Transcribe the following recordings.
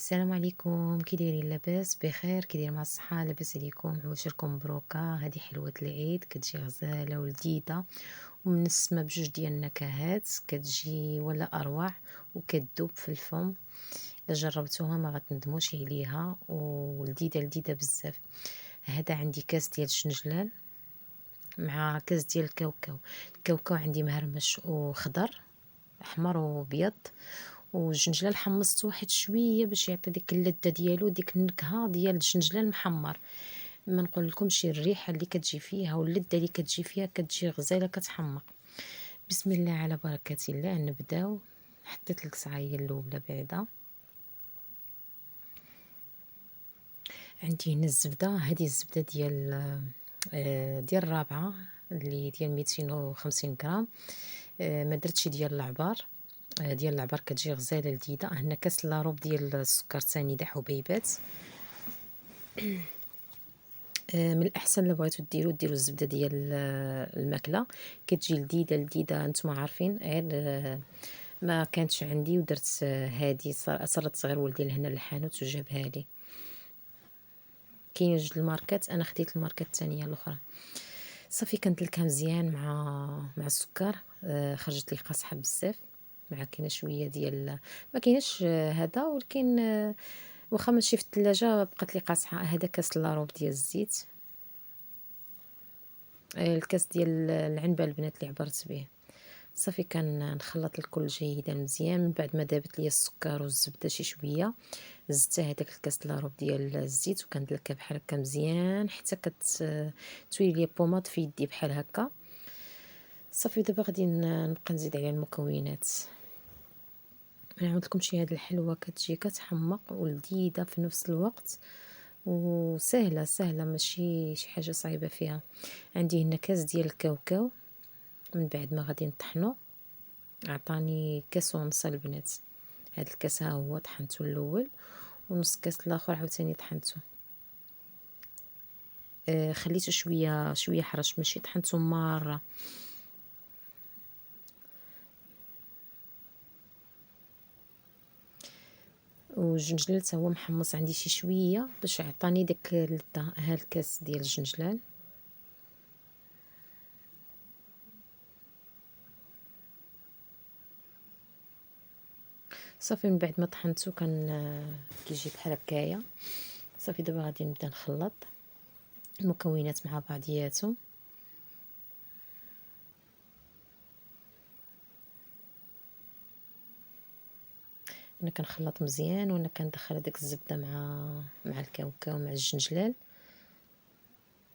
السلام عليكم، كي دايرين؟ لاباس بخير؟ كي داير مع الصحة؟ لاباس عليكم؟ عواشركم مبروكة. هذه حلوة العيد كتجي غزالة ولذيذة ومنسمة بجوج ديال النكهات، كتجي ولا أروع وكتذوب في الفم. إلا جربتوها ما غتندموش عليها ولذيذة لذيذة بزاف. هذا عندي كاس ديال الشنجلال مع كاس ديال الكاوكاو. الكاوكاو عندي مهرمش وخضر، احمر وابيض، والجنجلة حمصته واحد شوية باش يعطي ديك اللذة ديالو، ديك النكهة ديال الجنجلة المحمر. ما نقولكمش الريحة اللي كتجي فيها واللذة اللي كتجي فيها، كتجي غزالة كتحمق. بسم الله على بركة الله، نبداو. حطيت لك صعايه الاولى بعدا. عندي هنا الزبدة، هذه الزبدة ديال الرابعة، اللي ديال 250 غرام. ما درتش ديال العبار. ديال العبار كتجي غزاله لذيذه. هنا كاس لاروب ديال السكر سنيده حبيبات. من الاحسن الا بغيتو ديروا الزبده ديال الماكله، كتجي لذيذه لذيذه. نتوما عارفين، غير ما كانتش عندي ودرت هادي. صرت غير ولدي لهنا للحانوت وجابها لي. كاين جوج الماركات، انا خديت الماركه الثانيه الاخرى. صافي كندلكها مزيان مع السكر. خرجت لي قاصحه بزاف. مع كاينه شويه ديال، ما كايناش هذا، ولكن واخا ماشي في الثلاجه بقات لي قاصحه. هذا كاس لاروب ديال الزيت. الكاس ديال العنبه البنات اللي عبرت به. صافي نخلط الكل جيدا مزيان. من بعد ما دابت لي السكر والزبده شي شويه، زدت هذاك الكاس لاروب ديال الزيت وكندلكها بحال هكا مزيان حتى كتولي لي بوماط في يدي بحال هكا. صافي دابا غادي نبقى نزيد عليها المكونات. ما نعاودلكمش هاد الحلوه كتجي كتحمق ولذيذه في نفس الوقت، وسهله سهله، ماشي شي حاجه صعيبه فيها. عندي هنا كاس ديال الكاوكاو. من بعد ما غادي نطحنو، عطاني كاس ونص البنات. هاد الكاس ها هو طحنتو الاول، ونص كاس الاخر عاوتاني طحنتو. خليته شويه شويه حرش، ماشي طحنتو مره. والجنجلال حتى هو محمص عندي شي شويه باش يعطاني داك اللذة. ها الكاس ديال الجنجلال. صافي من بعد ما طحنتو كيجي بحال هكايا. صافي دابا غادي نبدا نخلط المكونات مع بعضياتهم. انا كنخلط مزيان، وانا كندخل هذيك الزبده مع الكاوكاو مع الجنجلال،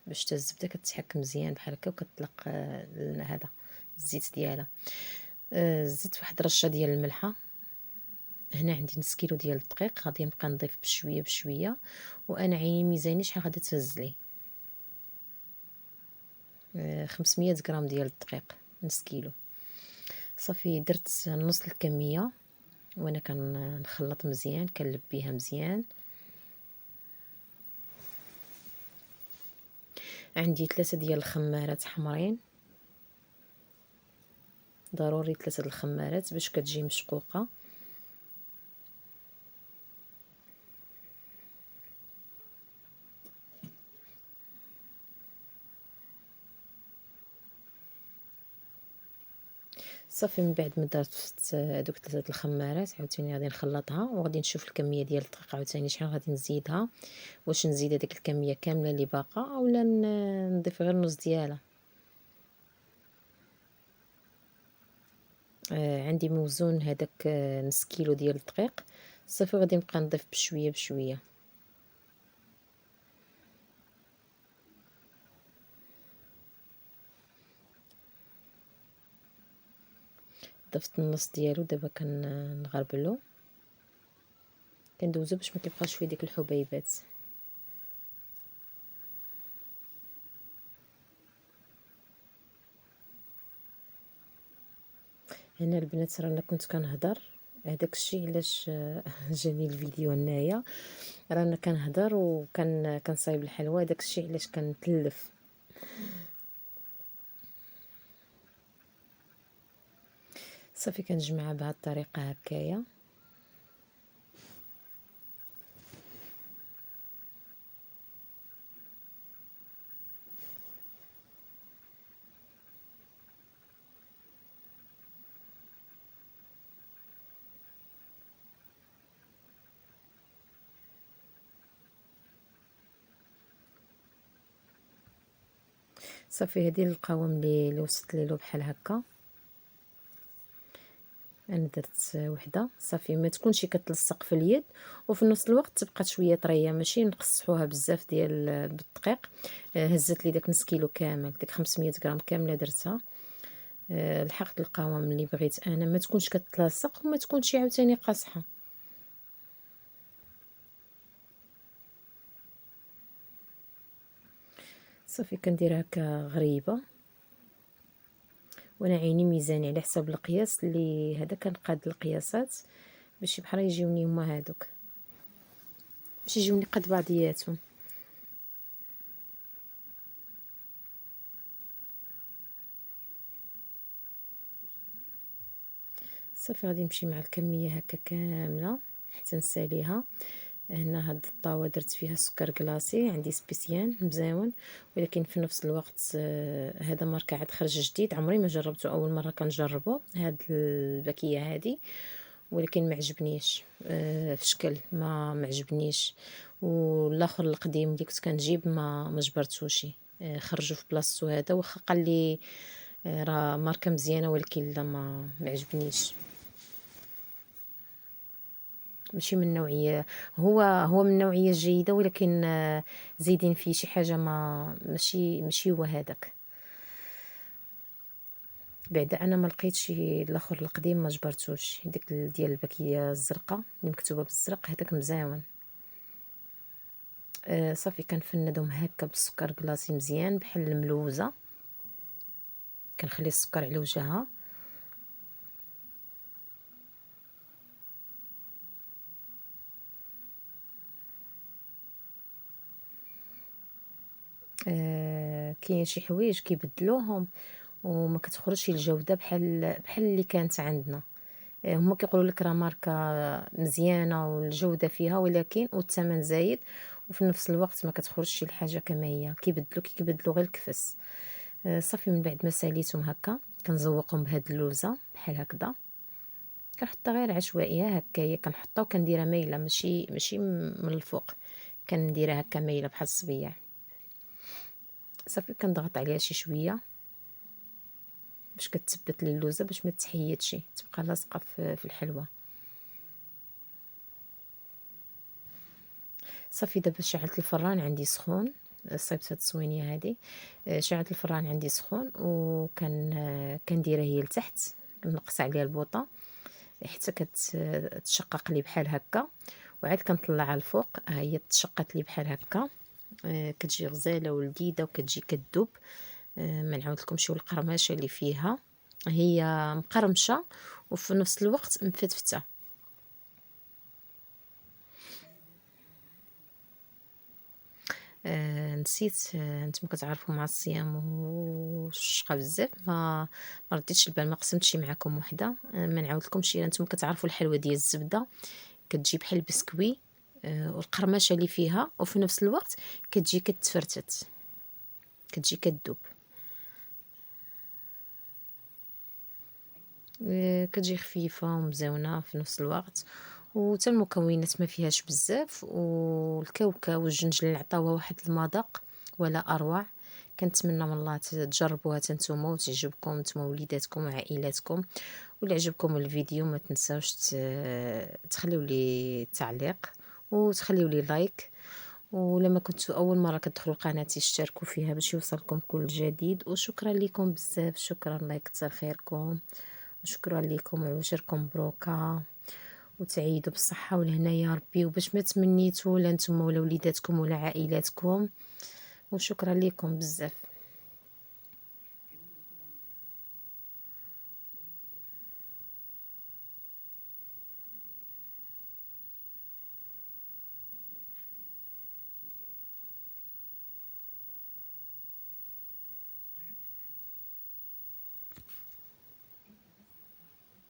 باش حتى الزبده كتحك مزيان بحال هكا وكتطلق هذا الزيت ديالها. زدت واحد رشه ديال الملحه. هنا عندي نص كيلو ديال الدقيق، غادي نبقى نضيف بشويه بشويه، وانا عيني ميزاني شحال غادي تهز لي. 500 غرام ديال الدقيق، نص كيلو. صافي درت نص الكميه، وانا كنخلط مزيان، كنلب بيها مزيان. عندي 3 ديال الخمارات حمرين، ضروري 3 الخمارات باش كتجي مشقوقه. صافي من بعد ما درت هذوك 3 الخمارات، عاوتاني غادي نخلطها وغادي نشوف الكميه ديال الدقيق عاوتاني شحال غادي نزيدها. واش نزيد هذيك الكميه كامله اللي باقا اولا نضيف غير نص ديالها. عندي موزون هذاك نص كيلو ديال الدقيق. صافي غادي نبقى نضيف بشويه بشويه. ضفت النص ديالو، دابا كنغربلو، كندوزو باش ما كيبقاش فيه ديك الحبيبات. هنا البنات رانا كنت كنهضر، هذاك الشيء علاش جاني الفيديو هنايا. رانا كنهضر كنصايب الحلوى، داك الشيء علاش كنتلف. صافي كنجمعها بهذه الطريقه هكايا. صافي هذه القوام اللي وصلت ليه بحال هكا. انا درت وحده صافي ما تكونش كتلصق في اليد، وفي نفس الوقت تبقى شويه طريه، ماشي نقصحوها بزاف ديال بالدقيق. هزت لي داك نص كيلو كامل، ديك 500 غرام كامله درتها. لحقت القوام اللي بغيت انا، ما تكونش كتلاصق وما تكونش عاوتاني قاصحه. صافي كندير هكا غريبه، وانا عيني ميزاني على حساب القياس اللي هذا، كنقاد القياسات باش بحال يجيوني هما هادوك، باش يجيوني قد بعضياتهم. صافي غادي نمشي مع الكميه هكا كامله حتى نساليها. هنا هاد الطاوه درت فيها سكر كلاصي عندي سبيسيان مزيون، ولكن في نفس الوقت هذا ماركه عاد خرج جديد، عمري ما جربته، اول مره كنجربه هاد الباكيه هادي، ولكن ما عجبنيش. في شكل ما عجبنيش، والاخر القديم اللي كنت كنجيب ما جبرتوش. خرجوا في بلاصتو هذا، واخا قال لي راه ماركه مزيانه، ولكن لا ما عجبنيش. ماشي من النوعيه، هو من النوعيه الجيده، ولكن زايدين فيه شي حاجه ما ماشي هو هذاك. بعدا انا ما لقيتش الاخر القديم، ما جبرتوش. ديك ديال الباكيه الزرقاء اللي مكتوبه بالزرق هذاك مزيون. صافي كنفندهم هكا بالسكر كلاصي مزيان بحال الملوزه، كنخلي السكر على وجهها. كاين شي حوايج كيبدلوهم وما كتخرجش الجوده بحال اللي كانت عندنا. هما كيقولوا لك راه ماركه مزيانه والجوده فيها، ولكن والثمن زايد، وفي نفس الوقت ما كتخرجش الحاجه كما هي، كيبدلوا غير الكفس. صافي من بعد ما ساليتهم هكا كنزوقهم بهاد اللوزه بحال هكذا. كنحطها غير عشوائيه هكايا، كنحطها وكنديرها مايله، ماشي من الفوق، كنديرها هكا مايله بحال الصبيع. صافي كنضغط عليها شي شويه باش كتثبت لي اللوزه، باش ما تحيدش تبقى لاصقه في الحلوه. صافي دابا شعلت الفران عندي سخون، صايبت هاد الصوينيه هادي. شعلت الفران عندي سخون، كنديرها هي لتحت، كنقص عليها البوطه حتى كتشقق لي بحال هكا، وعاد كنطلعها الفوق. ها هي تشققت لي بحال هكا. كتجي غزاله ولذيذه وكتجي كدوب. ما نعاودلكمش القرمشه اللي فيها، هي مقرمشه وفي نفس الوقت مفتفته. نسيت. نتوما كتعرفوا مع الصيام والشقه بزاف، ما رديتش البال، ما قسمتش معكم وحده. ما نعاودلكمش. نتوما كتعرفوا الحلوه ديال الزبده كتجي بحال البسكوي، والقرمشه اللي فيها، وفي نفس الوقت كتجي كتفرتت، كتجي كدوب. كتجي خفيفه ومزيونه في نفس الوقت، وتا المكونات ما فيهاش بزاف، والكاوكاو والجنجل عطاوها واحد المذاق ولا اروع. كنتمنى من الله تجربوها نتوما وتعجبكم نتوما وليداتكم وعائلاتكم. ولا عجبكم الفيديو ما تنساوش تخليو لي تعليق وتخليو لي لايك. ولما كنتو اول مره كتدخلوا قناتي اشتركوا فيها باش يوصلكم كل جديد. وشكرا لكم بزاف، شكرا، الله يكثر خيركم، وشكرا لكم وعشركم مبروكه، وتعيدوا بالصحه والهنا يا ربي، وباش ما تمنيتوا لا نتوما ولا وليداتكم ولا عائلاتكم. وشكرا لكم بزاف.